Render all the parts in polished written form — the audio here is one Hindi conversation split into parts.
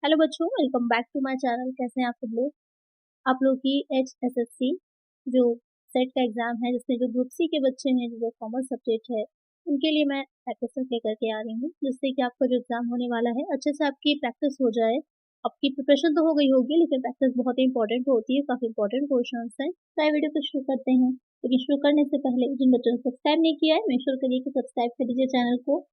हेलो बच्चों, welcome back to my channel. कैसे हैं आप सब लोग? आप लोग की HSSC जो सेट का एग्जाम है, जिसमें जो ग्रुप सी के बच्चे हैं, जो कॉमर्स सब्जेक्ट है, उनके लिए मैं प्रैक्टिस लेकर के आ रही हूँ, जिससे कि आपका जो एग्जाम होने वाला है अच्छे से आपकी प्रैक्टिस हो जाए। आपकी प्रिपरेशन तो हो गई होगी, लेकिन प्रैक्टिस बहुत ही इंपॉर्टेंट होती है। काफी इंपॉर्टेंट क्वेश्चन है। तो आइए वीडियो को शुरू करते हैं, लेकिन शुरू करने से पहले जिन बच्चों ने सब्सक्राइब नहीं किया है, मेक श्योर करिए कि सब्सक्राइब कर दीजिए चैनल को।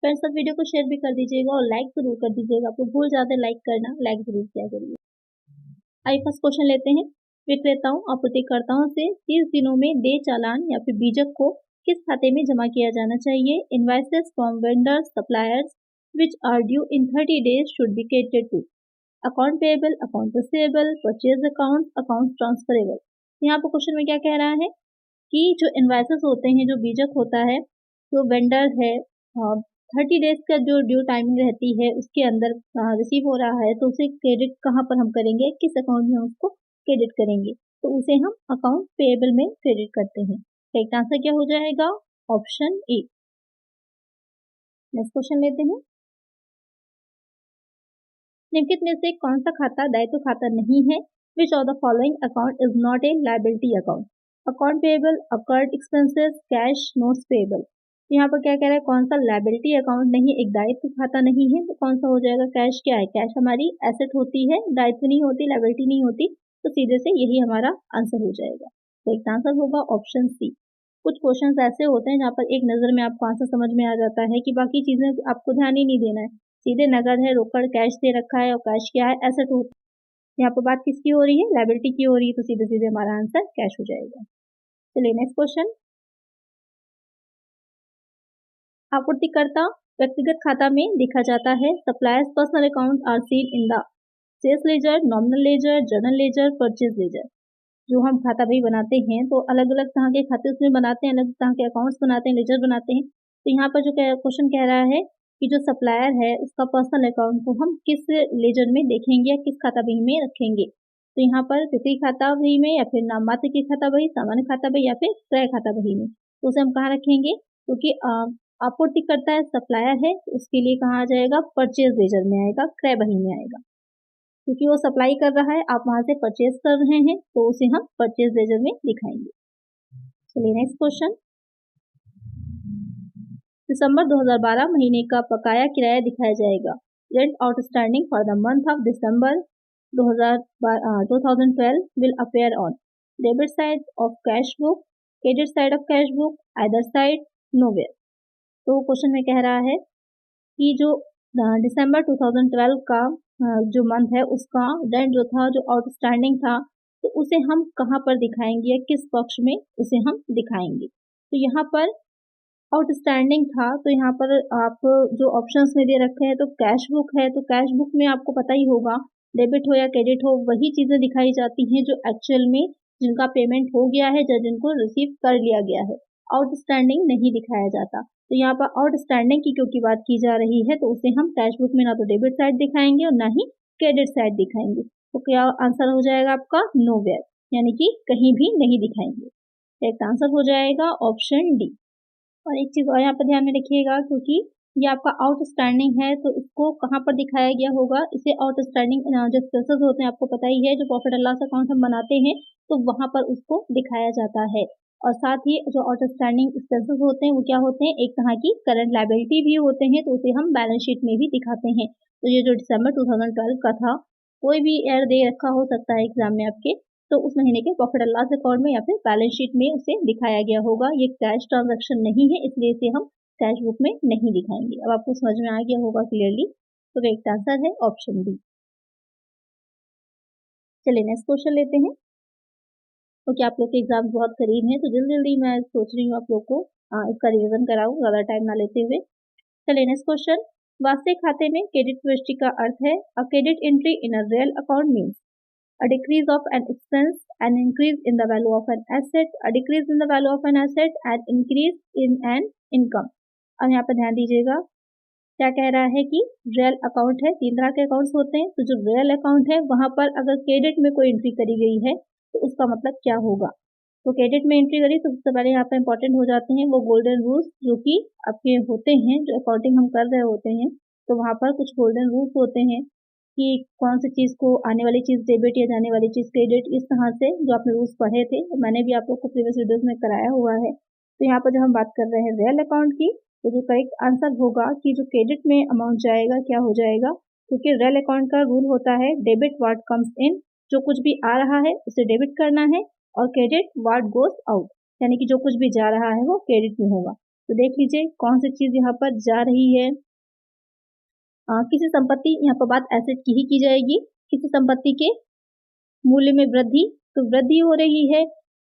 फ्रेंड्स, सब वीडियो को शेयर भी कर दीजिएगा और लाइक जरूर कर दीजिएगा। आपको भूल जाते लाइक करना, लाइक जरूर किया करिए। आइए फर्स्ट क्वेश्चन लेते हैं। विक्रेताओं आपूर्तिकर्ताओं से 30 दिनों में देय चालान या फिर बीजक को किस खाते में जमा किया जाना चाहिए? Invoices from vendors suppliers which are due in 30 days should be credited to account payable, account receivable, purchase account, account transferable. यहाँ पर क्वेश्चन में क्या कह रहा है कि जो इनवाइसेस होते हैं, जो बीजक होता है, जो वेंडर है, 30 डेज का जो ड्यू टाइमिंग रहती है उसके अंदर रिसीव हो रहा है, तो उसे क्रेडिट कहाँ पर हम करेंगे, किस अकाउंट में उसको क्रेडिट करेंगे? तो उसे हम अकाउंट पेएबल में क्रेडिट करते हैं। करेक्ट आंसर क्या हो जाएगा? Option A. नेक्स्ट क्वेश्चन लेते हैं। निम्नलिखित में से कौन सा खाता दायित्व खाता नहीं है? Which of the following account is not a liability account? Account payable, occurred expenses, cash, notes payable. यहाँ पर क्या कह रहा है? कौन सा लायबिलिटी अकाउंट नहीं, एक दायित्व खाता नहीं है, तो कौन सा हो जाएगा? कैश। क्या है? कैश हमारी एसेट होती है, दायित्व नहीं होती, लायबिलिटी नहीं होती, तो सीधे से यही हमारा आंसर हो जाएगा। तो एक आंसर होगा ऑप्शन सी। कुछ क्वेश्चंस ऐसे होते हैं जहाँ पर एक नजर में आपको आंसर समझ में आ जाता है कि बाकी चीजें आपको ध्यान ही नहीं देना है। सीधे नगद है, रोकड़, कैश दे रखा है, और कैश क्या है? एसेट होता है। यहाँ पर बात किसकी हो रही है? लायबिलिटी की हो रही है, तो सीधे सीधे हमारा आंसर कैश हो जाएगा। चलिए नेक्स्ट क्वेश्चन। आपूर्तिकर्ता व्यक्तिगत खाता में देखा जाता है। Suppliers personal account are seen in the sales ledger, nominal ledger, journal ledger, purchase ledger. जो हम खाता भाई बनाते हैं, तो अलग अलग तरह के खाते उसमें बनाते हैं, अलग तरह के अकाउंट्स बनाते हैं, लेजर बनाते हैं। तो यहाँ पर जो क्वेश्चन कह रहा है कि जो सप्लायर है उसका पर्सनल अकाउंट को हम किस लेजर में देखेंगे या किस खाता बही में रखेंगे? तो यहाँ पर बिक्री खाता बही में, या फिर नाम मात्र की खाता बही, सामान्य खाता बही, या फिर क्रय खाता बही में। तो उसे हम कहाँ रखेंगे? क्योंकि आपूर्तिकर्ता है, सप्लायर है, तो उसके लिए कहाँ आ जाएगा? परचेज लेजर में आएगा, क्रय बही में आएगा। क्योंकि वो सप्लाई कर रहा है, आप वहां से परचेज कर रहे हैं, तो उसे हम परचेज लेजर में दिखाएंगे। चलिए नेक्स्ट क्वेश्चन। दिसंबर 2012 महीने का बकाया किराया दिखाया जाएगा। Rent outstanding for the month of December 2012 will appear on debit side of cash book, credit side of cash book, either side, nowhere. तो क्वेश्चन में कह रहा है कि जो दिसंबर 2012 का जो मंथ है, उसका रेंट जो था, जो आउटस्टैंडिंग था, तो उसे हम कहाँ पर दिखाएंगे या किस पक्ष में उसे हम दिखाएंगे? तो यहाँ पर आउटस्टैंडिंग था, तो यहाँ पर आप जो ऑप्शंस में दे रखे हैं, तो कैश बुक है, तो कैश बुक में आपको पता ही होगा, डेबिट हो या क्रेडिट हो, वही चीजें दिखाई जाती हैं जो एक्चुअल में जिनका पेमेंट हो गया है या जिनको रिसीव कर लिया गया है। आउटस्टैंडिंग नहीं दिखाया जाता। तो यहाँ पर आउटस्टैंडिंग की क्योंकि बात की जा रही है, तो उसे हम कैश बुक में ना तो डेबिट साइड दिखाएंगे और ना ही क्रेडिट साइड दिखाएंगे। तो क्या आंसर हो जाएगा आपका? नोवेयर, यानी कि कहीं भी नहीं दिखाएंगे। करेक्ट आंसर हो जाएगा ऑप्शन डी। और एक चीज और यहाँ पर ध्यान में रखिएगा, क्योंकि ये आपका आउटस्टैंडिंग है, तो इसको कहाँ पर दिखाया गया होगा? इसे आउटस्टैंडिंग जो एक्सपेंसेस होते हैं, आपको पता ही है, जो प्रॉफिट एंड लॉस अकाउंट हम बनाते हैं, तो वहां पर उसको दिखाया जाता है। और साथ ही जो आउटस्टैंडिंग एक्सपेंसेस होते हैं, वो क्या होते हैं? एक तरह की करंट लायबिलिटी भी होते हैं, तो उसे हम बैलेंस शीट में भी दिखाते हैं। तो ये जो दिसंबर 2012 का था, कोई भी ईयर दे रखा हो सकता है एग्जाम में आपके, तो उस महीने के प्रॉफिट एंड लॉस अकाउंट में या फिर बैलेंस शीट में उसे दिखाया गया होगा। ये कैश ट्रांजैक्शन नहीं है, इसलिए इसे हम कैश बुक में नहीं दिखाएंगे। अब आपको समझ में आ गया होगा क्लियरली। तो करेक्ट आंसर है ऑप्शन बी। चलिए नेक्स्ट क्वेश्चन लेते हैं। क्योंकि आप लोग के एग्जाम बहुत करीब हैं, तो जल्दी जल्दी मैं सोच रही हूँ आप लोग को इसका रिविजन कराऊँ, ज्यादा टाइम ना लेते हुए। चलिए नेक्स्ट क्वेश्चन। वास्तविक खाते में क्रेडिट प्रविष्टि का अर्थ है a credit entry in a real account means a decrease of an expense, an increase in the value of an asset, a decrease in the value of an asset, and increase in an income। अब यहाँ पर ध्यान दीजिएगा, क्या कह रहा है कि रियल अकाउंट है, तीन तरह के अकाउंट्स होते हैं। तो जो रियल अकाउंट है, वहां पर अगर क्रेडिट में कोई एंट्री करी गई है, तो उसका मतलब क्या होगा? तो क्रेडिट में एंट्री करी, तो सबसे पहले यहाँ पे इंपॉर्टेंट हो जाते हैं वो गोल्डन रूल्स, जो कि आपके होते हैं, जो अकाउंटिंग हम कर रहे होते हैं, तो वहां पर कुछ गोल्डन रूल्स होते हैं। कि कौन सी चीज़ को आने वाली चीज़ डेबिट या जाने वाली चीज़ क्रेडिट, इस तरह से जो आपने रूल्स पढ़े थे, मैंने भी आप लोग को प्रीवियस वीडियोस में कराया हुआ है। तो यहाँ पर जब हम बात कर रहे हैं रियल अकाउंट की, तो जो करेक्ट आंसर होगा कि जो क्रेडिट में अमाउंट जाएगा क्या हो जाएगा, क्योंकि रियल अकाउंट का रूल होता है डेबिट व्हाट कम्स इन, जो कुछ भी आ रहा है उसे डेबिट करना है, और क्रेडिट व्हाट गोज आउट, यानी कि जो कुछ भी जा रहा है वो क्रेडिट में होगा। तो देख लीजिए कौन सी चीज़ यहाँ पर जा रही है। किसी संपत्ति, यहाँ पर बात एसेट की ही की जाएगी, किसी संपत्ति के मूल्य में वृद्धि, तो वृद्धि हो रही है,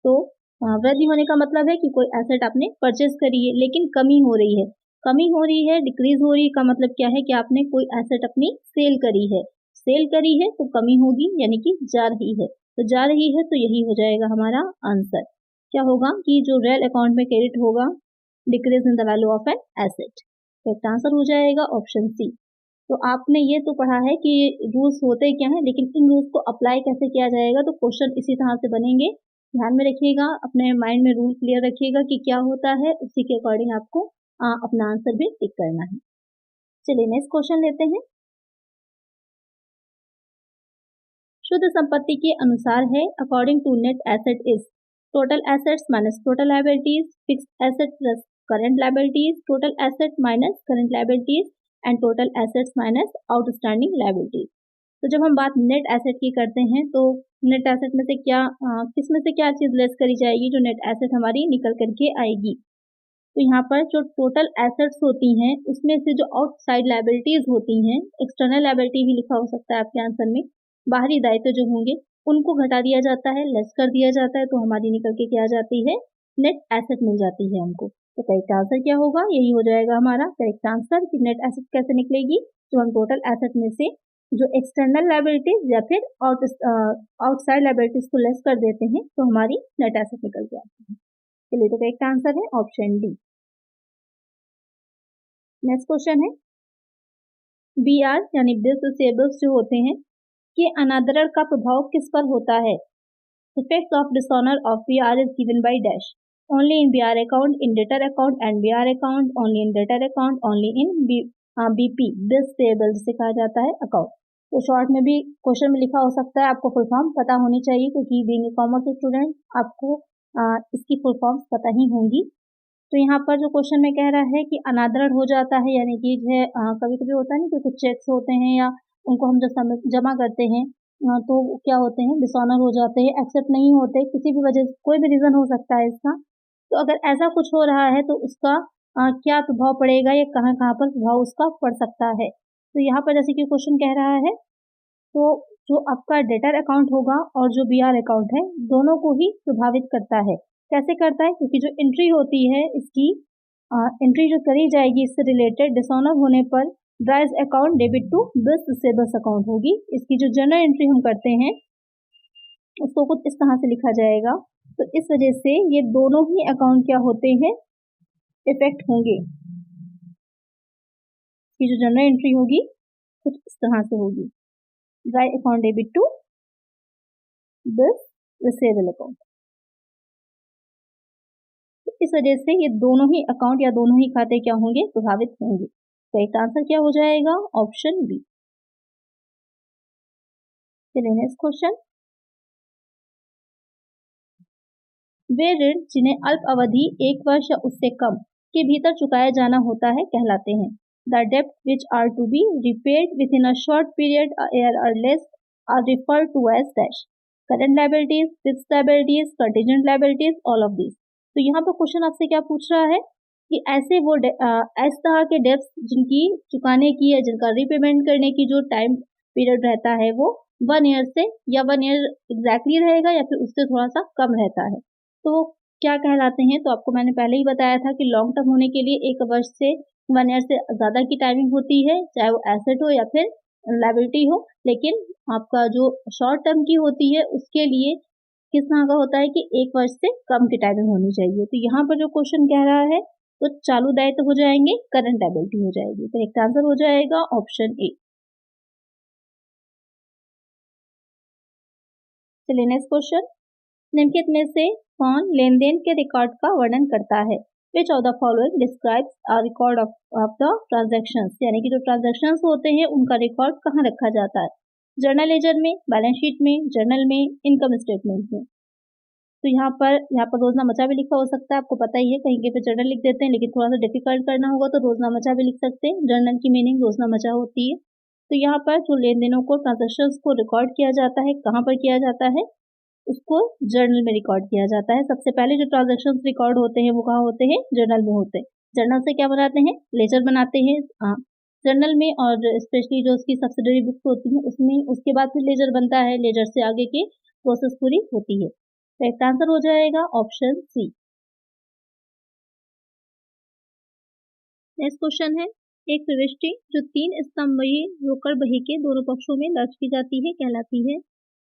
तो वृद्धि होने का मतलब है कि कोई एसेट आपने परचेज करी है, लेकिन कमी हो रही है, कमी हो रही है, डिक्रीज हो रही है का मतलब क्या है कि आपने कोई एसेट अपनी सेल करी है, सेल करी है तो कमी होगी, यानी कि जा रही है, तो जा रही है तो यही हो जाएगा हमारा आंसर। क्या होगा कि जो रियल अकाउंट में क्रेडिट होगा, decrease in the value of an asset, correct answer हो जाएगा ऑप्शन सी। तो आपने ये तो पढ़ा है कि रूल्स होते क्या हैं, लेकिन इन रूल्स को अप्लाई कैसे किया जाएगा, तो क्वेश्चन इसी तरह से बनेंगे। ध्यान में रखिएगा, अपने माइंड में रूल क्लियर रखिएगा कि क्या होता है, उसी के अकॉर्डिंग आपको अपना आंसर भी टिक करना है। चलिए नेक्स्ट क्वेश्चन लेते हैं। शुद्ध संपत्ति के अनुसार है, according to net asset is total assets minus total liabilities, fixed asset plus current liabilities, total asset minus current liabilities and total assets minus outstanding liabilities. तो जब हम बात नेट एसेट की करते हैं, तो नेट एसेट में से क्या किस में से क्या चीज़ लेस करी जाएगी, जो नेट एसेट हमारी निकल करके आएगी। तो यहाँ पर जो टोटल एसेट्स होती हैं, उसमें से जो आउटसाइड लायबिलिटीज होती हैं, एक्सटर्नल लायबिलिटी भी लिखा हो सकता है आपके आंसर में, बाहरी दायित्व जो होंगे उनको घटा दिया जाता है, लेस कर दिया जाता है, तो हमारी निकल के क्या जाती है, नेट एसेट मिल जाती है हमको। तो करेक्ट आंसर क्या होगा, यही हो जाएगा हमारा करेक्ट आंसर कि नेट एसेट कैसे निकलेगी, जो हम टोटल एसेट में से जो एक्सटर्नल लायबिलिटीज या फिर आउटसाइड लायबिलिटीज को लेस कर देते हैं, तो हमारी नेट एसेट निकल के आती है। चलिए, तो करेक्ट आंसर है ऑप्शन डी। नेक्स्ट क्वेश्चन है, बीआर यानी बिल्स रिसीवेबल्स जो होते हैं, कि अनादरण का प्रभाव किस पर होता है। Effect of dishonour of BR is given by dash, only in BR account, in debtor account and BR account, only in debtor account, only in BP bills payable जिसे कहा जाता है अकाउंट। तो शॉर्ट में भी क्वेश्चन में लिखा हो सकता है, आपको फुल फॉर्म पता होनी चाहिए, क्योंकि बीइंग ए कॉमर्स स्टूडेंट आपको इसकी फुल फॉर्म्स पता ही होंगी। तो यहाँ पर जो क्वेश्चन में कह रहा है कि अनादरण हो जाता है, यानी कि जो कभी कभी होता है ना कि कुछ चेक्स होते हैं या उनको हम जब जमा करते हैं, तो क्या होते हैं, डिसऑनर हो जाते हैं, एक्सेप्ट नहीं होते, किसी भी वजह से, कोई भी रीज़न हो सकता है इसका। तो अगर ऐसा कुछ हो रहा है तो उसका क्या प्रभाव पड़ेगा या कहाँ कहाँ पर प्रभाव उसका पड़ सकता है। तो यहाँ पर जैसे कि क्वेश्चन कह रहा है, तो जो आपका डेटर अकाउंट होगा और जो बीआर अकाउंट है, दोनों को ही प्रभावित करता है। कैसे करता है, क्योंकि जो एंट्री होती है इसकी एंट्री जो करी जाएगी इससे रिलेटेड डिसऑनर होने पर drawee's account debit to bills receivables account होगी। इसकी जो जनरल एंट्री हम करते हैं उसको कुछ इस तरह से लिखा जाएगा। तो इस वजह से ये दोनों ही अकाउंट क्या होते हैं, इफेक्ट होंगे। ये जो जनरल एंट्री होगी कुछ इस तरह से होगी, drawee account debit to bills receivable account. तो इस वजह से ये दोनों ही अकाउंट या दोनों ही खाते क्या होंगे, प्रभावित होंगे। तो एक आंसर क्या हो जाएगा, ऑप्शन बी। चलिए नेक्स्ट क्वेश्चन, वे ऋण जिन्हें अल्प अवधि 1 वर्ष या उससे कम के भीतर चुकाया जाना होता है कहलाते हैं। द डेब्ट which are to be repaid within a short period a year और less are referred to as dash, current liabilities, fixed liabilities, contingent liabilities, all of these. तो यहाँ पर क्वेश्चन आपसे क्या पूछ रहा है कि ऐसे वो इस तरह के डेब्ट्स जिनकी चुकाने की या जिनका रीपेमेंट करने की जो टाइम पीरियड रहता है वो 1 ईयर से या 1 ईयर एग्जैक्टली रहेगा या फिर उससे थोड़ा सा कम रहता है, तो क्या कहलाते हैं। तो आपको मैंने पहले ही बताया था कि लॉन्ग टर्म होने के लिए 1 वर्ष से 1 ईयर से ज़्यादा की टाइमिंग होती है, चाहे वो एसेट हो या फिर लायबिलिटी हो। लेकिन आपका जो शॉर्ट टर्म की होती है उसके लिए किस तरह का होता है कि 1 वर्ष से कम की टाइमिंग होनी चाहिए। तो यहाँ पर जो क्वेश्चन कह रहा है, तो चालू दायित्व हो जाएंगे, करंट लायबिलिटी हो जाएगी। तो एक आंसर हो जाएगा ऑप्शन ए। चलिए नेक्स्ट क्वेश्चन, निम्नलिखित में से कौन लेन देन के रिकॉर्ड का वर्णन करता है। Which of the following describes a record of the transactions, यानी कि जो ट्रांजैक्शंस होते हैं उनका रिकॉर्ड कहाँ रखा जाता है, जर्नल लेजर में, बैलेंस शीट में, जर्नल में, इनकम स्टेटमेंट में। तो यहाँ पर रोजनामचा भी लिखा हो सकता है, आपको पता ही है, कहीं के पे जर्नल लिख देते हैं, लेकिन थोड़ा सा डिफिकल्ट करना होगा तो रोजनामचा भी लिख सकते हैं। जर्नल की मीनिंग रोजनामचा होती है। तो यहाँ पर जो लेन देनों को, ट्रांजेक्शन्स को रिकॉर्ड किया जाता है, कहाँ पर किया जाता है, उसको जर्नल में रिकॉर्ड किया जाता है। सबसे पहले जो ट्रांजेक्शन्स रिकॉर्ड होते हैं वो कहाँ होते हैं, जर्नल में होते हैं। जर्नल से क्या बनाते हैं, लेजर बनाते हैं जर्नल में, और स्पेशली जो उसकी सब्सिडरी बुक्स होती हैं उसमें, उसके बाद फिर लेजर बनता है, लेजर से आगे की प्रोसेस पूरी होती है। तो इसका आंसर हो जाएगा ऑप्शन सी। नेक्स्ट क्वेश्चन है, एक प्रविष्टि जो 3 स्तंभीय रोकड़ बही के दोनों पक्षों में दर्ज की जाती है कहलाती है।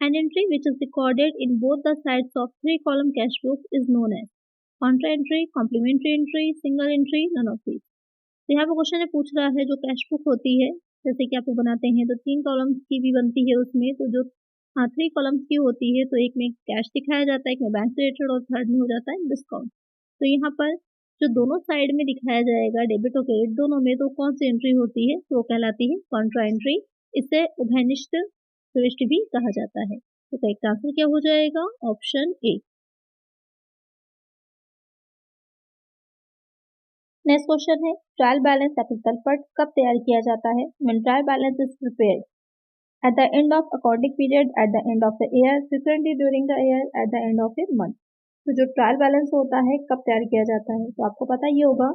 An entry which is recorded in both the sides of 3-column cash book is known as contra entry, complementary entry, single entry, none of these। तो यहाँ पर क्वेश्चन पूछ रहा है, जो कैश बुक होती है, जैसे कि आप लोग बनाते हैं तो 3 कॉलम्स की भी बनती है उसमें, तो जो 3 कॉलम्स की होती है, तो एक में कैश दिखाया जाता है, एक में बैंक रिलेटेड, और थर्ड में हो जाता है डिस्काउंट। तो यहाँ पर जो दोनों साइड में दिखाया जाएगा, डेबिट और क्रेडिट दोनों में, तो कौन सी एंट्री होती है, तो वो कहलाती है कॉन्ट्रा एंट्री। इसे उभयनिष्ठ प्रविष्टि भी कहा जाता है। तो करेक्ट आंसर क्या हो जाएगा, ऑप्शन ए। नेक्स्ट क्वेश्चन है, ट्रायल बैलेंस कैपिटल पट कब तैयार किया जाता है। When trial balance is prepared at the end of accounting period, at the end of the year, frequently during the year, at the end of a month। तो जो ट्रायल बैलेंस होता है कब तैयार किया जाता है, तो आपको पता ही होगा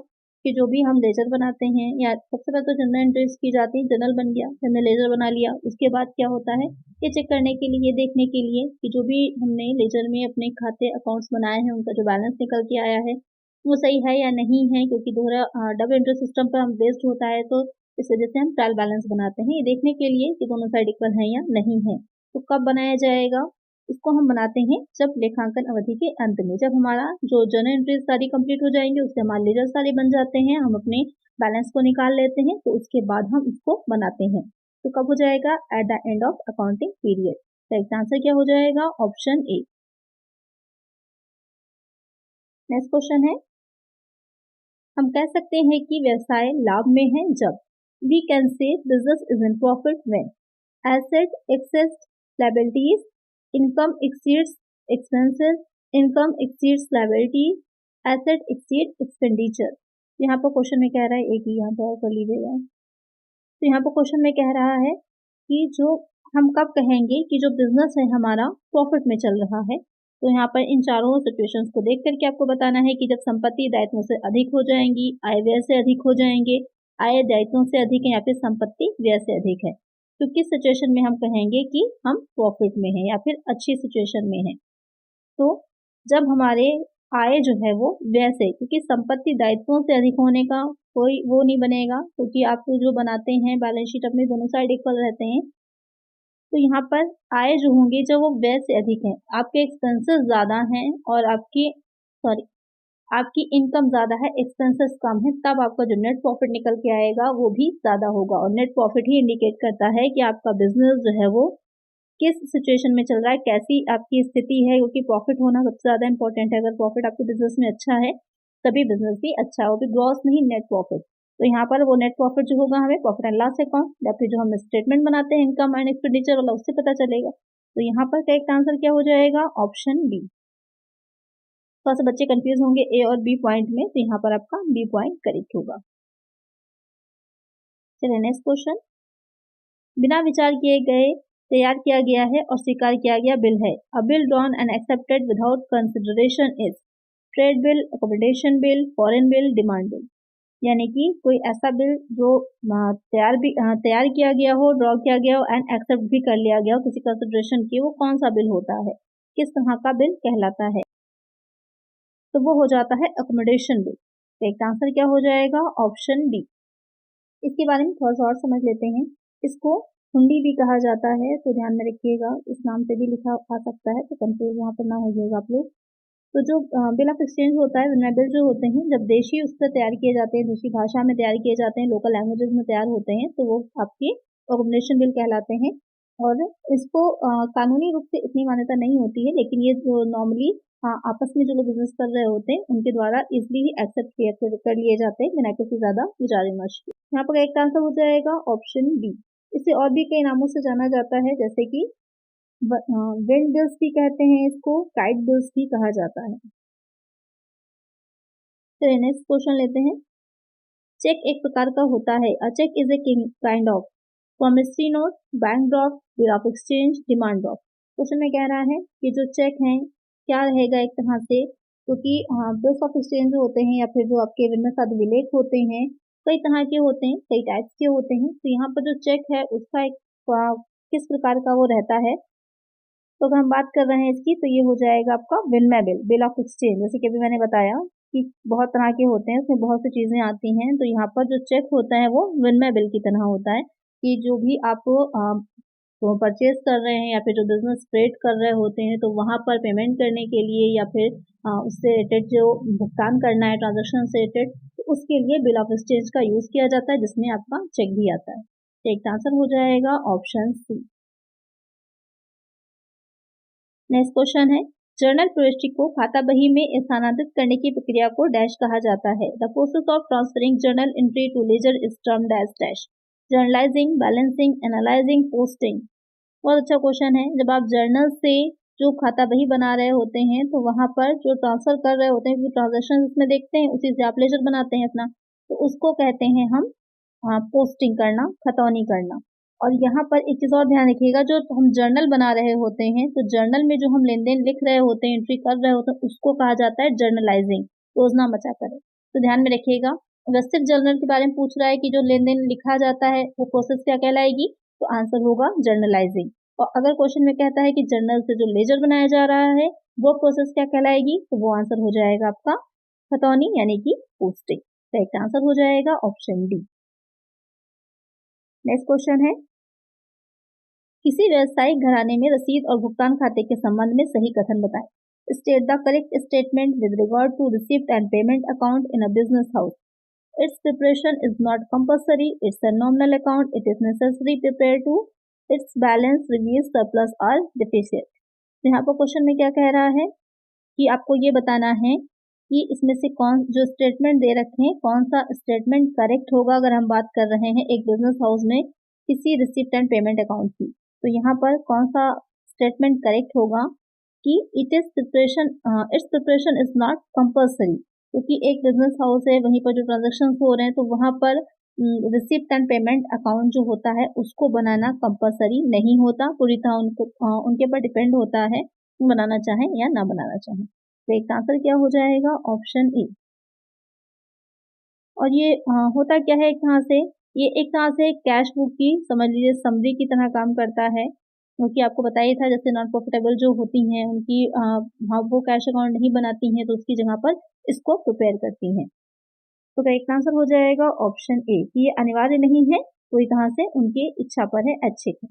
कि जो भी हम लेजर बनाते हैं, या सबसे पहले तो जनरल एंट्रीज की जाती है, जनरल बन गया, हमने लेजर बना लिया, उसके बाद क्या होता है, ये चेक करने के लिए, देखने के लिए कि जो भी हमने लेजर में अपने खाते अकाउंट्स बनाए हैं उनका जो बैलेंस निकल के आया है वो सही है या नहीं है, क्योंकि दोहरा डबल एंट्री सिस्टम पर हम बेस्ड होता है, तो इस वजह से हम ट्रायल बैलेंस बनाते हैं, ये देखने के लिए कि दोनों साइड इक्वल है या नहीं है। तो कब बनाया जाएगा, इसको हम बनाते हैं जब लेखांकन अवधि के अंत में, जब हमारा जो जर्नल एंट्रीज सारी कंप्लीट हो जाएंगे, उससे हमारे लेजर सारे बन जाते हैं, हम अपने बैलेंस को निकाल लेते हैं, तो उसके बाद हम इसको बनाते हैं। तो कब हो जाएगा, at the end of accounting period. तो इसका आंसर क्या हो जाएगा, ऑप्शन ए। नेक्स्ट क्वेश्चन है, हम कह सकते हैं कि व्यवसाय लाभ में है जब we can say business is in profit when asset exceeds liabilities, income exceeds expenses, income exceeds liability, asset exceeds expenditure। यहाँ पर क्वेश्चन में कह रहा है, एक ही यहाँ पर कर लीजिएगा। तो यहाँ पर क्वेश्चन में कह रहा है कि जो हम कब कहेंगे कि जो बिजनेस है हमारा प्रॉफिट में चल रहा है। तो यहाँ पर इन चारों सिचुएशंस को देख करके आपको बताना है कि जब संपत्ति दायित्वों से अधिक हो जाएंगी, आय व्यय से अधिक हो जाएंगे, आय दायित्वों से अधिक है या फिर संपत्ति व्यय से अधिक है, तो किस सिचुएशन में हम कहेंगे कि हम प्रॉफिट में हैं या फिर अच्छी सिचुएशन में हैं। तो जब हमारे आय जो है वो व्यय से, क्योंकि संपत्ति दायित्वों से अधिक होने का कोई वो नहीं बनेगा, क्योंकि आप जो बनाते हैं बैलेंस शीट अपने दोनों साइड इक्वल रहते हैं। तो यहाँ पर आय जो होंगी जब वो व्यय से अधिक है, आपके एक्सपेंसेस ज़्यादा हैं और आपकी इनकम ज़्यादा है, एक्सपेंसेस कम है, तब आपका जो नेट प्रॉफिट निकल के आएगा वो भी ज़्यादा होगा। और नेट प्रॉफिट ही इंडिकेट करता है कि आपका बिजनेस जो है वो किस सिचुएशन में चल रहा है, कैसी आपकी स्थिति है, क्योंकि प्रॉफिट होना सबसे ज़्यादा इंपॉर्टेंट है। अगर प्रॉफिट आपके बिजनेस में अच्छा है तभी बिजनेस भी अच्छा है, वो भी ग्रॉस नहीं, नेट प्रॉफिट। तो यहाँ पर वो नेट प्रॉफिट जो होगा हमें प्रॉफिट एंड लॉस अकाउंट या फिर जो हम स्टेटमेंट बनाते हैं इनकम एंड एक्सपेंडिचर वाला, उससे पता चलेगा। तो यहाँ पर करेक्ट आंसर क्या हो जाएगा, ऑप्शन बी। थोड़ा सा बच्चे कंफ्यूज होंगे ए और बी पॉइंट में, तो यहाँ पर आपका बी पॉइंट करेक्ट होगा। चलिए नेक्स्ट क्वेश्चन, बिना विचार किए गए तैयार किया गया है और स्वीकार किया गया बिल है। अ bill drawn and accepted without consideration is trade bill, accommodation bill, foreign bill, demand bill. यानी कि कोई ऐसा बिल जो तैयार किया गया हो, ड्रॉ किया गया हो एंड एक्सेप्ट भी कर लिया गया हो किसी कंसिडरेशन की, वो कौन सा बिल होता है, किस तरह का बिल कहलाता है, तो वो हो जाता है अकोमोडेशन बिल। तो एक आंसर क्या हो जाएगा, ऑप्शन बी। इसके बारे में थोड़ा सा और समझ लेते हैं। इसको हुंडी भी कहा जाता है, तो ध्यान में रखिएगा, इस नाम से भी लिखा आ सकता है, तो कंफ्यूज यहाँ पर ना होइएगा आप लोग। तो जो बिल ऑफ एक्सचेंज होता है, विनिमय बिल जो होते हैं, जब देशी उस पर तैयार किए जाते हैं, दूसरी भाषा में तैयार किए जाते हैं, लोकल लैंग्वेजेस में तैयार होते हैं, तो वो आपके अकोमोडेशन बिल कहलाते हैं। और इसको कानूनी रूप से इतनी मान्यता नहीं होती है, लेकिन ये जो नॉर्मली आपस में जो लोग बिजनेस कर रहे होते हैं उनके द्वारा इजिली ही एक्सेप्ट कर लिए जाते हैं बिना किसी ज्यादा विचार विमर्श के। यहाँ पर एक आंसर हो जाएगा ऑप्शन बी। इसे और भी कई नामों से जाना जाता है, जैसे कि विंड बिल्स भी कहते हैं, इसको काइट बिल्स भी कहा जाता है। तो नेक्स्ट क्वेश्चन लेते हैं। चेक एक प्रकार का होता है। A cheque is a kind of promissory note, bank draft, bill of exchange, demand draft. Question में कह रहा है कि जो चेक है क्या रहेगा एक तरह से, क्योंकि बिल्स ऑफ एक्सचेंज जो होते हैं या फिर जो आपके विनिमय साधन विलेख होते हैं कई तरह के होते हैं, कई टाइप्स के होते हैं। तो यहाँ पर जो चेक है उसका एक किस प्रकार का वो रहता है, तो अगर हम बात कर रहे हैं इसकी तो ये हो जाएगा आपका विनिमय बिल, बिल ऑफ एक्सचेंज। जैसे कि अभी मैंने बताया कि बहुत तरह के होते हैं, उसमें बहुत सी चीजें आती हैं। तो यहाँ पर जो चेक होता है वो विनिमय बिल की तरह होता है कि जो भी आप तो परचेज कर रहे हैं या फिर जो बिजनेस ट्रेड कर रहे होते हैं तो वहां पर पेमेंट करने के लिए या फिर उससे रिलेटेड जो भुगतान करना है ट्रांजेक्शन से रिलेटेड, तो उसके लिए बिल ऑफ एक्सचेंज का यूज किया जाता है, जिसमें आपका चेक भी आता है। चेक का आंसर हो जाएगा ऑप्शन सी। नेक्स्ट क्वेश्चन है, जर्नल प्रविष्टि को खाता बही में स्थानांतरित करने की प्रक्रिया को डैश कहा जाता है। The process of transferring journal entry to ledger is termed as dash. Journalising, balancing, analysing, posting. बहुत अच्छा क्वेश्चन है। जब आप जर्नल से जो खाता बही बना रहे होते हैं तो वहां पर जो ट्रांसफर कर रहे होते हैं ट्रांजेक्शन उसमें देखते हैं, उसी से आप लेजर बनाते हैं अपना, तो उसको कहते हैं हम पोस्टिंग करना, खतौनी करना। और यहाँ पर एक चीज और ध्यान रखिएगा, जो हम जर्नल बना रहे होते हैं तो जर्नल में जो हम लेन देन लिख रहे होते हैं, एंट्री कर रहे होते हैं, उसको कहा जाता है जर्नलाइजिंग, रोजना बचा करे। तो ध्यान में रखिएगा, अगर सिर्फ जर्नल के बारे में पूछ रहा है कि जो लेन देन लिखा जाता है वो प्रोसेस क्या कहलाएगी, तो आंसर होगा जर्नलाइजिंग। और अगर क्वेश्चन में कहता है कि जर्नल से जो लेजर बनाया जा रहा है वो प्रोसेस क्या कहलाएगी, तो वो आंसर हो जाएगा आपका खतौनी यानी कि पोस्टिंग। करेक्ट आंसर हो जाएगा ऑप्शन डी। नेक्स्ट क्वेश्चन है, किसी व्यवसायिक घराने में रसीद और भुगतान खाते के संबंध में सही कथन बताएं। State the correct statement with regard to receipt and payment account in a business house. It's preparation is not compulsory, it's a nominal account, it is necessary prepare to, it's balance reveals surplus और डेफिसिट। यहाँ पर क्वेश्चन में क्या कह रहा है कि आपको ये बताना है कि इसमें से कौन जो स्टेटमेंट दे रखे हैं कौन सा स्टेटमेंट करेक्ट होगा अगर हम बात कर रहे हैं एक बिजनेस हाउस में किसी रिसिप्ट एंड पेमेंट अकाउंट की। तो यहाँ पर कौन सा स्टेटमेंट करेक्ट होगा कि it's preparation is not compulsory, क्योंकि एक बिजनेस हाउस है वहीं पर जो ट्रांजेक्शन हो रहे हैं तो वहां पर रिसिप्ट एंड पेमेंट अकाउंट जो होता है उसको बनाना कंपल्सरी नहीं होता, पूरी तरह उनके पर डिपेंड होता है बनाना चाहें या ना बनाना चाहें। तो एक आंसर क्या हो जाएगा ऑप्शन ए। और ये होता क्या है एक तरह से, ये एक तरह से कैश बुक की समझ लीजिए समरी की तरह काम करता है, क्योंकि आपको बताया था जैसे नॉन प्रॉफिटेबल जो होती हैं उनकी हाँ वो कैश अकाउंट नहीं बनाती हैं तो उसकी जगह पर इसको प्रिपेयर करती हैं। तो करेक्ट आंसर हो जाएगा ऑप्शन ए कि ये अनिवार्य नहीं है, पूरी तरह से उनकी इच्छा पर है, ऐच्छिक है।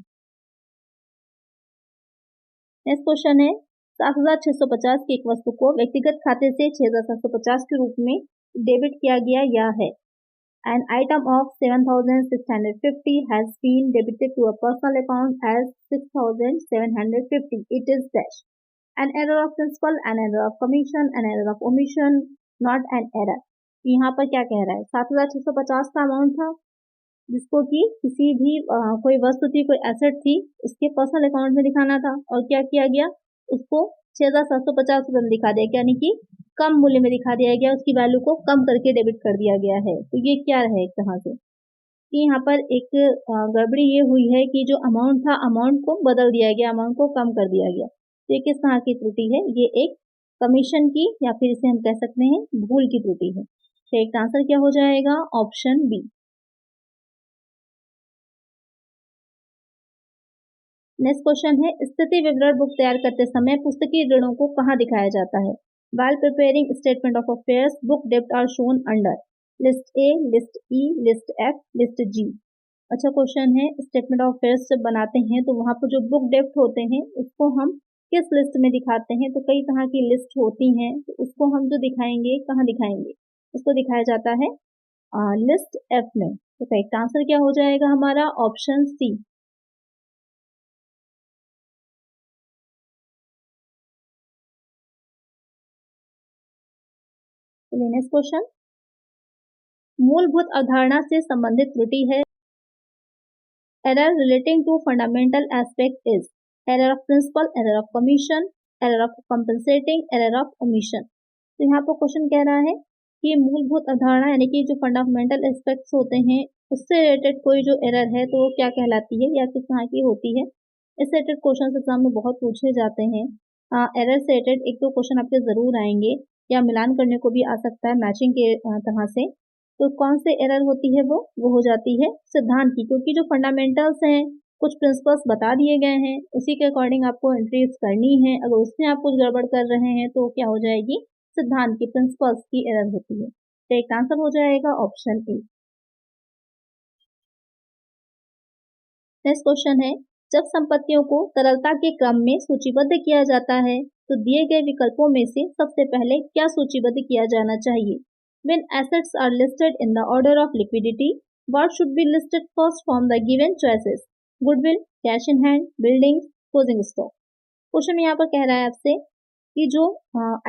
नेक्स्ट क्वेश्चन है, 7,650 की एक वस्तु को व्यक्तिगत खाते से 6,750 के रूप में डेबिट किया गया या है। An item of 7,650 has been debited to a personal account as 6,750. It is dash. An error of principal, an error of commission, an error of omission, not an error. यहाँ पर क्या कह रहा है, 7,650 का अमाउंट था जिसको कि किसी भी कोई वस्तु थी, कोई एसेट थी, उसके पर्सनल अकाउंट में दिखाना था और क्या किया गया, उसको 6,750 रुपये में दिखा दिया, यानी कि कम मूल्य में दिखा दिया गया, उसकी वैल्यू को कम करके डेबिट कर दिया गया है। तो ये क्या है एक तरह से कि यहाँ पर एक गड़बड़ी ये हुई है कि जो अमाउंट था अमाउंट को बदल दिया गया, अमाउंट को कम कर दिया गया। तो ये किस तरह की त्रुटि है, ये एक कमीशन की या फिर इसे हम कह सकते हैं भूल की त्रुटि है। तो एक आंसर क्या हो जाएगा ऑप्शन बी। नेक्स्ट क्वेश्चन है, स्थिति विवरण बुक तैयार करते समय पुस्तकीय ऋणों को कहाँ दिखाया जाता है। While preparing statement of affairs, book debt are shown under list A, list E, list F, list G. अच्छा क्वेश्चन है, स्टेटमेंट ऑफ अफेयर्स जब बनाते हैं तो वहां पर जो बुक डेप्ट होते हैं उसको हम किस लिस्ट में दिखाते हैं, तो कई तरह की लिस्ट होती हैं, तो उसको हम जो दिखाएंगे कहाँ दिखाएंगे, उसको दिखाया जाता है लिस्ट एफ में। तो करेक्ट आंसर क्या हो जाएगा हमारा ऑप्शन सी। चलिए नेक्स्ट क्वेश्चन, मूलभूत अवधारणा से संबंधित त्रुटि है। Error relating to fundamental aspect is error of principle, error of commission, error of compensating, error of omission. तो यहाँ पर क्वेश्चन कह रहा है कि मूलभूत अवधारणा यानी कि जो फंडामेंटल एस्पेक्ट्स होते हैं उससे रिलेटेड कोई जो एरर है तो वो क्या कहलाती है या किस तरह की होती है। इस रिलेटेड क्वेश्चन एग्जाम में बहुत पूछे जाते हैं। एरर से रिलेटेड एक दो क्वेश्चन आपके जरूर आएंगे या मिलान करने को भी आ सकता है मैचिंग के तरह से। तो कौन से एरर होती है वो हो जाती है सिद्धांत की, क्योंकि जो फंडामेंटल्स हैं कुछ प्रिंसिपल्स बता दिए गए हैं उसी के अकॉर्डिंग आपको एंट्रीज करनी है। अगर उसमें आप कुछ गड़बड़ कर रहे हैं तो क्या हो जाएगी, सिद्धांत की प्रिंसिपल्स की एरर होती है। तो एक आंसर हो जाएगा ऑप्शन ए। नेक्स्ट क्वेश्चन है, जब संपत्तियों को तरलता के क्रम में सूचीबद्ध किया जाता है तो दिए गए विकल्पों में से सबसे पहले क्या सूचीबद्ध किया जाना चाहिए। When assets are listed in the order of liquidity, what should be listed first from the given choices? Goodwill, cash in hand, buildings, closing stock। Question यहाँ पर कह रहा है आपसे कि जो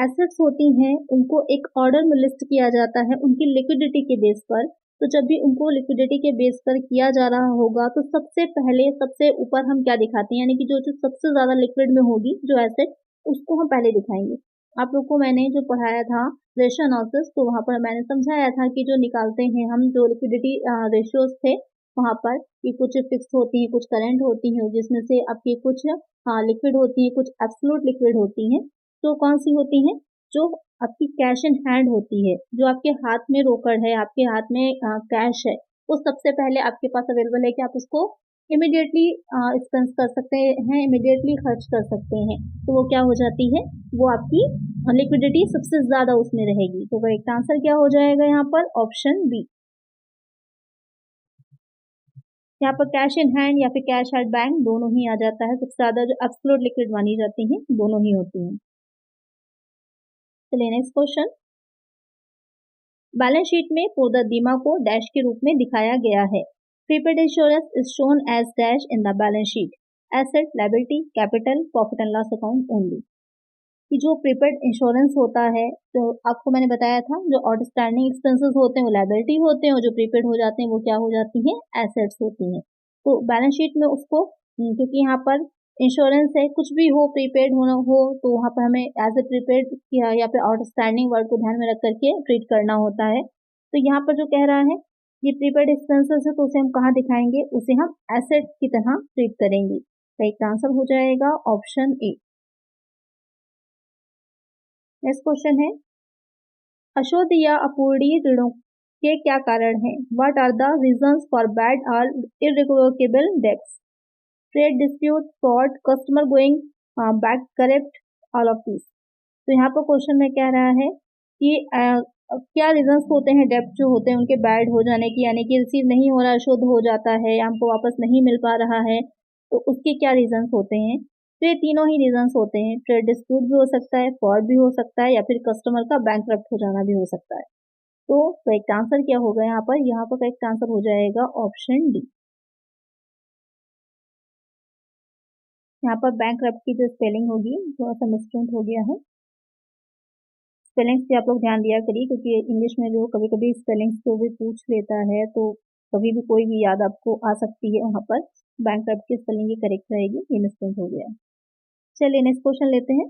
एसेट्स होती हैं उनको एक ऑर्डर में लिस्ट किया जाता है उनकी लिक्विडिटी के बेस पर। तो जब भी उनको लिक्विडिटी के बेस पर किया जा रहा होगा तो सबसे पहले सबसे ऊपर हम क्या दिखाते हैं, यानी कि जो सबसे ज्यादा लिक्विड में होगी जो एसेट उसको हम पहले दिखाएंगे। आप लोग को मैंने जो पढ़ाया था रेशियो एनालिसिस तो वहां पर मैंने समझाया था कि जो निकालते हैं हम जो लिक्विडिटी रेशियोज थे वहां पर कि कुछ फिक्स होती हैं कुछ करंट होती हैं जिसमें से आपकी कुछ लिक्विड होती हैं कुछ एब्सोल्यूट लिक्विड होती हैं। तो कौन सी होती हैं, जो आपकी कैश इन हैंड होती है, जो आपके हाथ में रोकड़ है आपके हाथ में कैश है वो सबसे पहले आपके पास अवेलेबल है कि आप उसको इमिडिएटली एक्सपेंस कर सकते हैं, इमिडिएटली खर्च कर सकते हैं। तो वो क्या हो जाती है, वो आपकी लिक्विडिटी सबसे ज्यादा उसमें रहेगी। तो करेक्ट आंसर क्या हो जाएगा यहाँ पर ऑप्शन बी। यहाँ पर कैश इन हैंड या फिर कैश एट बैंक दोनों ही आ जाता है। सबसे ज्यादा जो एब्सोल्यूट लिक्विड मानी जाती है दोनों ही होती हैं। चलिए नेक्स्ट क्वेश्चन, बैलेंस शीट में पूर्वदीमा को डैश के रूप में दिखाया गया है। Prepaid insurance is shown as dash in the balance sheet, asset, liability, capital, profit and loss account only. कि जो प्रीपेड इंश्योरेंस होता है तो आपको मैंने बताया था जो आउटस्टैंडिंग एक्सपेंसेस होते हैं वो लायबिलिटी होते हैं और जो प्रीपेड हो जाते हैं वो क्या हो जाती हैं, एसेट्स होती हैं। तो बैलेंस शीट में उसको क्योंकि यहाँ पर इंश्योरेंस है कुछ भी हो प्रीपेड होना हो तो वहाँ पर हमें एज ए प्रीपेड या फिर आउटस्टैंडिंग वर्ड को ध्यान में रख करके ट्रीट करना होता है। तो यहाँ पर जो कह रहा है ये प्रीपेड एक्सपेंसेस है तो उसे हम कहाँ दिखाएंगे, उसे हम एसेट की तरह ट्रीट करेंगे। तो एक आंसर हो जाएगा ऑप्शन ए। नेक्स्ट क्वेश्चन है, अशुद्ध या अपूरणीय ऋणों के क्या कारण हैं। What are the reasons for bad और irrecoverable debts, trade dispute, fraud, customer going bankrupt, all of this. तो यहाँ पर क्वेश्चन में कह रहा है कि क्या रीजंस होते हैं डेब्ट जो होते हैं उनके बैड हो जाने की, यानी कि रिसीव नहीं हो रहा, अशुद्ध हो जाता है या हमको वापस नहीं मिल पा रहा है, तो उसके क्या रीजंस होते हैं। तो ये तीनों ही रीजंस होते हैं, ट्रेड डिस्प्यूट भी हो सकता है, फ्रॉड भी हो सकता है या फिर कस्टमर का बैंकरप्ट हो जाना भी हो सकता है। तो करेक्ट आंसर क्या होगा यहाँ पर करेक्ट आंसर हो जाएगा ऑप्शन डी। यहाँ पर बैंकरप्ट की जो स्पेलिंग होगी थोड़ा सा मिसप्रिंट हो गया है, स्पेलिंग्स पे आप लोग ध्यान दिया करिए क्योंकि इंग्लिश में जो कभी कभी स्पेलिंग्स को भी पूछ लेता है तो कभी भी कोई भी याद आपको आ सकती है। वहां पर बैंकरप्ट की स्पेलिंग ही करेक्ट रहेगी, ये मिसप्रिंट हो गया। चलिए नेक्स्ट क्वेश्चन लेते हैं।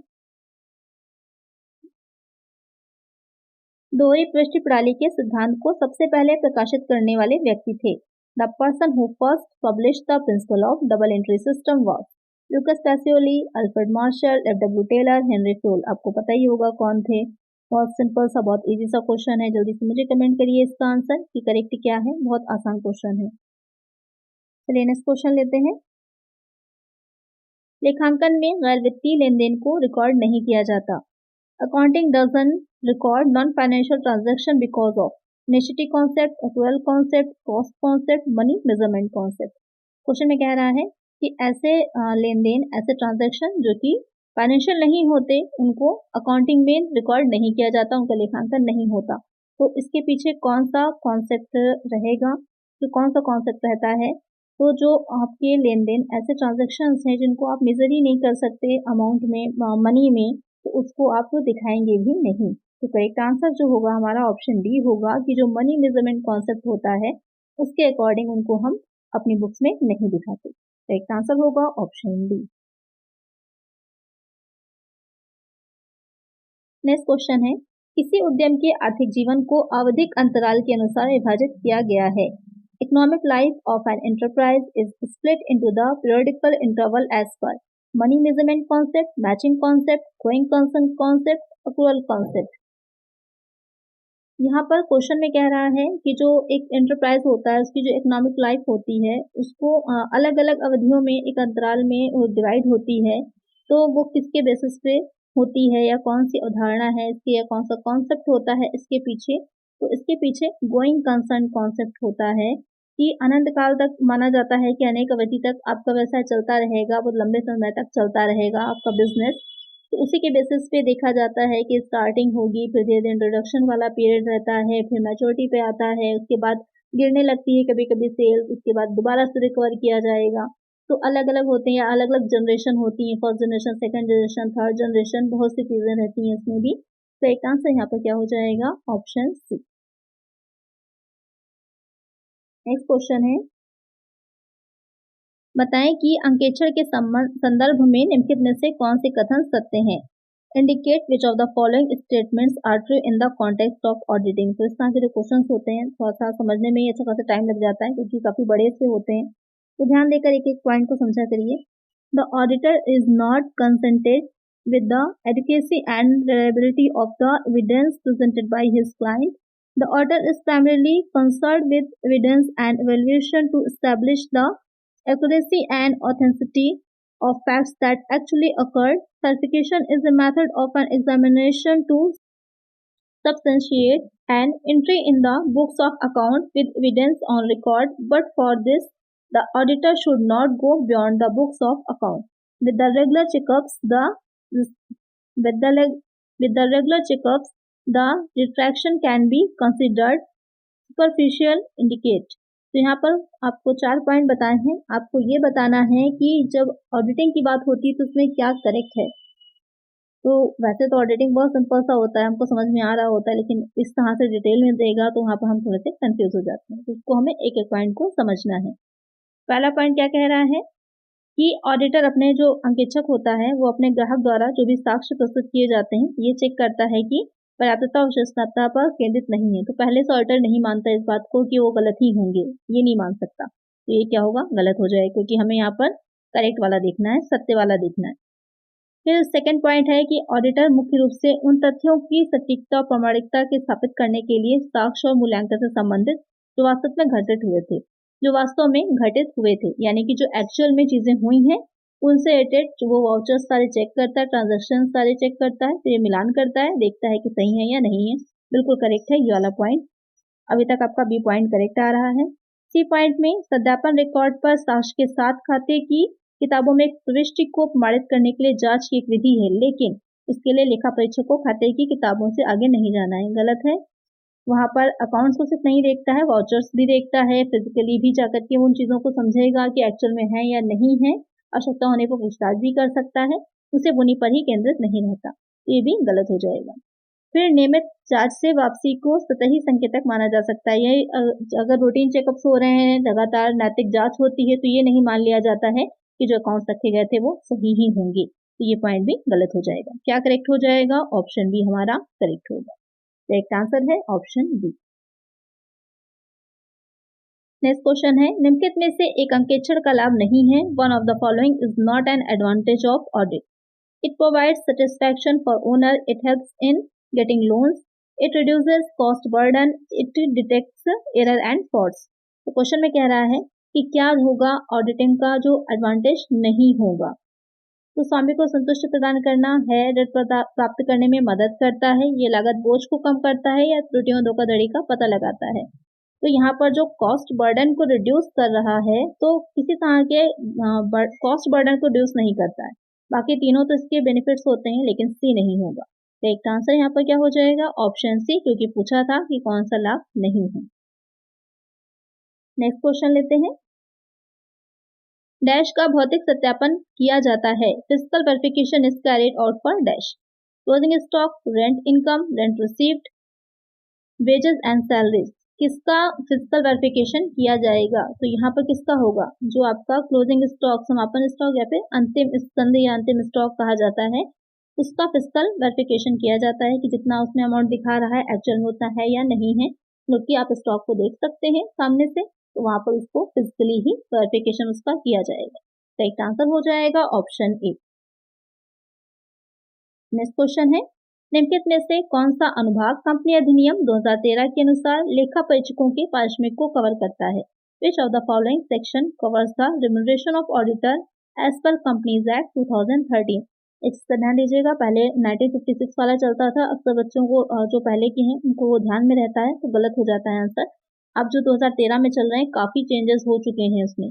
दोहरी पृष्ठ प्रणाली के सिद्धांत को सबसे पहले प्रकाशित करने वाले व्यक्ति थे। The person who first publish the principle of double entry system was Lucas Pacioli, Alfred Marshall, F W. Taylor, Henry Fayol. आपको पता ही होगा कौन थे। बहुत सिंपल सा बहुत इजी सा क्वेश्चन है, जल्दी से मुझे कमेंट करिए इसका आंसर कि करेक्ट क्या है, बहुत आसान क्वेश्चन है। चलिए नेक्स्ट क्वेश्चन लेते हैं। लेखांकन में गैर वित्तीय लेन देन को रिकॉर्ड नहीं किया जाता। Accounting doesn't record non financial transaction because of necessity concept, actual concept, cost concept, money measurement concept. Question में कह रहा है कि ऐसे लेन देन ऐसे ट्रांजैक्शन जो कि फाइनेंशियल नहीं होते उनको अकाउंटिंग में रिकॉर्ड नहीं किया जाता, उनका लेखांकन नहीं होता। तो इसके पीछे कौन सा कॉन्सेप्ट रहेगा, तो कौन सा कॉन्सेप्ट रहता है। तो जो आपके लेन देन ऐसे ट्रांजैक्शंस हैं जिनको आप मेजर ही नहीं कर सकते अमाउंट में, मनी में, तो उसको आप दिखाएंगे भी नहीं। तो करेक्ट आंसर जो होगा हमारा ऑप्शन डी होगा कि जो मनी मेजरमेंट कॉन्सेप्ट होता है उसके अकॉर्डिंग उनको हम अपनी बुक्स में नहीं दिखाते। करेक्ट आंसर होगा ऑप्शन डी। नेक्स्ट क्वेश्चन है, किसी उद्यम के आर्थिक जीवन को आवधिक अंतराल के अनुसार विभाजित किया गया है। Economic life of an enterprise is split into the periodical interval as per money measurement concept, matching concept, going concern concept, accrual concept. यहाँ पर क्वेश्चन में कह रहा है कि जो एक एंटरप्राइज होता है उसकी जो इकोनॉमिक लाइफ होती है उसको अलग अलग अवधियों में एक अंतराल में डिवाइड होती है, तो वो किसके बेसिस पे होती है या कौन सी अवधारणा है इसकी या कौन सा कॉन्सेप्ट होता है इसके पीछे। तो इसके पीछे गोइंग कंसर्न कॉन्सेप्ट होता है कि अनंत काल तक माना जाता है कि अनेक अवधि तक आपका व्यवसाय चलता रहेगा, बहुत लंबे समय तक चलता रहेगा आपका बिजनेस। तो उसी के बेसिस पे देखा जाता है कि स्टार्टिंग होगी, फिर धीरे धीरे इंट्रोडक्शन वाला पीरियड रहता है, फिर मैच्योरिटी पे आता है, उसके बाद गिरने लगती है कभी कभी सेल्स, उसके बाद दोबारा से रिकवर किया जाएगा। तो अलग अलग होते हैं, अलग अलग जनरेशन होती है, first generation, second generation, third generation, बहुत सी चीजें रहती हैं इसमें भी। तो एक आंसर यहाँ पर क्या हो जाएगा, ऑप्शन सी। नेक्स्ट क्वेश्चन है, बताएं कि अंकेक्षण के संदर्भ में निम्नलिखित में से कौन से कथन सत्य हैं। Indicate which of the following statements are true in the context of auditing. तो इस तरह के जो क्वेश्चन होते हैं थोड़ा सा समझने में अच्छा खासा टाइम लग जाता है क्योंकि काफी बड़े से होते हैं, तो ध्यान देकर एक एक पॉइंट को समझा करिए। The auditor is not consulted with the adequacy and reliability of the evidence presented by his client. The auditor is primarily concerned with evidence and evaluation to establish the accuracy and authenticity of facts that actually occurred. Certification is a method of an examination to substantiate an entry in the books of account with evidence on record, but for this, the auditor should not go beyond the books of account. With the regular checkups, the retraction can be considered superficial indicate. तो यहाँ पर आपको 4 पॉइंट बताए हैं, आपको ये बताना है कि जब ऑडिटिंग की बात होती है तो उसमें क्या करेक्ट है। तो वैसे तो ऑडिटिंग बहुत सिंपल सा होता है, हमको समझ में आ रहा होता है, लेकिन इस तरह से डिटेल में देगा तो वहाँ पर हम थोड़े से कंफ्यूज हो जाते हैं, तो उसको हमें एक एक पॉइंट को समझना है। पहला पॉइंट क्या कह रहा है कि ऑडिटर अपने जो अंकेक्षक होता है वो अपने ग्राहक द्वारा जो भी साक्ष्य प्रस्तुत किए जाते हैं ये चेक करता है कि पर्याप्तता और विश्वसनीयता पर केंद्रित नहीं है। तो पहले से ऑडिटर नहीं मानता इस बात को कि वो गलत ही होंगे, ये नहीं मान सकता, तो ये क्या होगा, गलत हो जाएगा, क्योंकि हमें यहाँ पर करेक्ट वाला देखना है, सत्य वाला देखना है। फिर सेकंड पॉइंट है कि ऑडिटर मुख्य रूप से उन तथ्यों की सटीकता और प्रामाणिकता के स्थापित करने के लिए साक्ष्य और मूल्यांकन से संबंधित जो वास्तव में घटित हुए थे, यानी कि जो एक्चुअल में चीजें हुई हैं उनसे रिलेटेड वो वाउचर्स सारे चेक करता है, ट्रांजैक्शन सारे चेक करता है, फिर ये मिलान करता है, देखता है कि सही है या नहीं है। बिल्कुल करेक्ट है ये वाला पॉइंट। अभी तक आपका बी पॉइंट करेक्ट आ रहा है। सी पॉइंट में सत्यापन रिकॉर्ड पर साक्ष्य के साथ खाते की किताबों में प्रविष्टि को प्रमाणित करने के लिए जांच की एक विधि है, लेकिन इसके लिए लेखा परीक्षक को खाते की किताबों से आगे नहीं जाना है, गलत है। वहां पर अकाउंट्स को सिर्फ नहीं देखता है, वाउचर्स भी देखता है, फिजिकली भी जाकर के उन चीजों को समझेगा कि एक्चुअल में है या नहीं है, आवश्यकता होने पर पूछताछ भी कर सकता है, उसे उन्हीं पर ही केंद्रित नहीं रहता, ये भी गलत हो जाएगा। फिर नियमित जांच से वापसी को सतही संकेतक माना जा सकता है। ये अगर रूटीन चेकअप्स हो रहे हैं, लगातार नैतिक जांच होती है, तो ये नहीं मान लिया जाता है कि जो अकाउंट्स रखे गए थे वो सही ही होंगे, तो ये पॉइंट भी गलत हो जाएगा। क्या करेक्ट हो जाएगा, ऑप्शन बी हमारा करेक्ट होगा। करेक्ट आंसर है ऑप्शन बी। नेक्स्ट क्वेश्चन है, निम्नलिखित में से एक अंकेक्षण का लाभ नहीं है। One of the following is not an advantage of audit. It provides satisfaction for owner, it helps in getting loans, it reduces cost burden, it detects error and faults. तो क्वेश्चन में कह रहा है कि क्या होगा ऑडिटिंग का जो एडवांटेज नहीं होगा। तो स्वामी को संतुष्टि प्रदान करना है, ऋण प्राप्त करने में मदद करता है, ये लागत बोझ को कम करता है या त्रुटियों धोखाधड़ी का पता लगाता है। तो यहाँ पर जो कॉस्ट बर्डन को रिड्यूस कर रहा है तो किसी तरह के कॉस्ट बर्डन को रिड्यूस नहीं करता है। बाकी तीनों तो इसके बेनिफिट्स होते हैं, लेकिन सी नहीं होगा। तो एक आंसर यहाँ पर क्या हो जाएगा, ऑप्शन सी, क्योंकि पूछा था कि कौन सा लाभ नहीं है। नेक्स्ट क्वेश्चन लेते हैं। डैश का भौतिक सत्यापन किया जाता है। Physical verification is carried out for dash. Closing stock, rent income, rent received, wages and salaries, किसका फिजिकल वेरिफिकेशन किया जाएगा? तो यहाँ पर किसका होगा? जो आपका क्लोजिंग स्टॉक, समापन स्टॉक या फिर अंतिम स्कंद या अंतिम स्टॉक कहा जाता है, उसका फिजिकल वेरिफिकेशन किया जाता है कि जितना उसमें अमाउंट दिखा रहा है एक्चुअल में उतना है या नहीं है। क्योंकि आप स्टॉक को देख सकते हैं सामने से, तो वहां पर उसको फिजिकली ही वेरिफिकेशन उसका किया जाएगा। करेक्ट आंसर हो जाएगा ऑप्शन ए। नेक्स्ट क्वेश्चन है, निम्नलिखित में से कौन सा अनुभाग कंपनी अधिनियम 2013 के अनुसार लेखा परीक्षकों के पारिश्रमिक को कवर करता है? Which of the following section covers the remuneration of auditor as per companies act 2013? इसका ध्यान दीजिएगा, पहले 1956 वाला चलता था, अक्सर बच्चों को जो पहले के हैं उनको वो ध्यान में रहता है तो गलत हो जाता है आंसर। अब जो 2013 में चल रहे हैं काफी चेंजेस हो चुके हैं, उसमें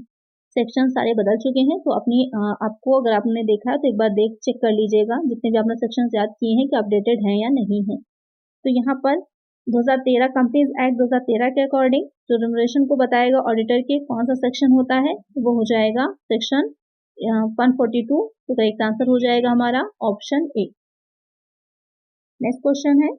सेक्शन सारे बदल चुके हैं। तो अपनी आपको अगर आपने देखा है तो एक बार चेक कर लीजिएगा जितने भी आपने सेक्शन याद किए हैं कि अपडेटेड हैं या नहीं है। तो यहाँ पर 2013 कंपनीज एक्ट 2013 के अकॉर्डिंग जो रिम्यूनरेशन को बताएगा ऑडिटर के कौन सा सेक्शन होता है, वो हो जाएगा सेक्शन 142। तो करेक्ट आंसर हो जाएगा हमारा ऑप्शन ए। नेक्स्ट क्वेश्चन है,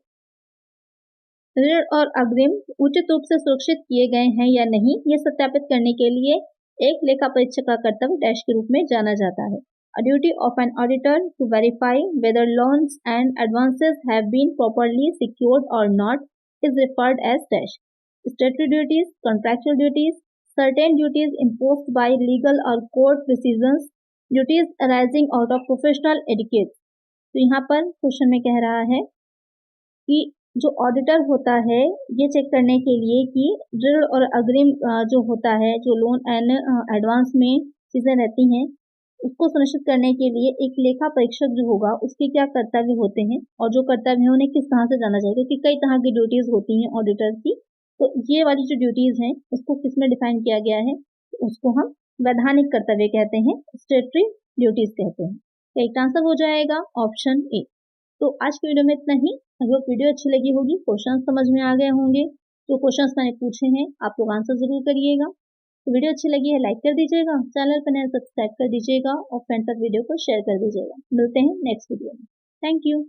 ऋण और अग्रिम उचित रूप से सुरक्षित किए गए हैं या नहीं, ये सत्यापित करने के लिए एक लेखा परीक्षक का कर्तव्य डैश के रूप में जाना जाता है। A duty of an auditor to verify whether loans and advances have been properly secured or not is referred as dash. Statutory duties, contractual duties, certain duties imposed by legal or court decisions, duties arising out of professional etiquette. तो यहाँ पर क्वेश्चन में कह रहा है कि जो ऑडिटर होता है ये चेक करने के लिए कि ऋण और अग्रिम जो होता है, जो लोन एंड एडवांस में चीज़ें रहती हैं, उसको सुनिश्चित करने के लिए एक लेखा परीक्षक जो होगा उसके क्या कर्तव्य होते हैं और जो कर्तव्य है उन्हें किस तरह से जाना चाहिए, क्योंकि कई तरह की ड्यूटीज़ होती हैं ऑडिटर की। तो ये वाली जो ड्यूटीज़ हैं उसको किस में डिफाइन किया गया है, तो उसको हम वैधानिक कर्तव्य कहते हैं, स्टेटरी ड्यूटीज़ कहते हैं। तो एक आंसर हो जाएगा ऑप्शन ए। तो आज की वीडियो में इतना ही। अगर वीडियो अच्छी लगी होगी, क्वेश्चन समझ में आ गए होंगे, जो क्वेश्चंस मैंने पूछे हैं आप लोग आंसर जरूर करिएगा। तो वीडियो अच्छी लगी है लाइक कर दीजिएगा, चैनल पर नए सब्सक्राइब कर दीजिएगा और फ्रेंड तक वीडियो को शेयर कर दीजिएगा। मिलते हैं नेक्स्ट वीडियो में। Thank you.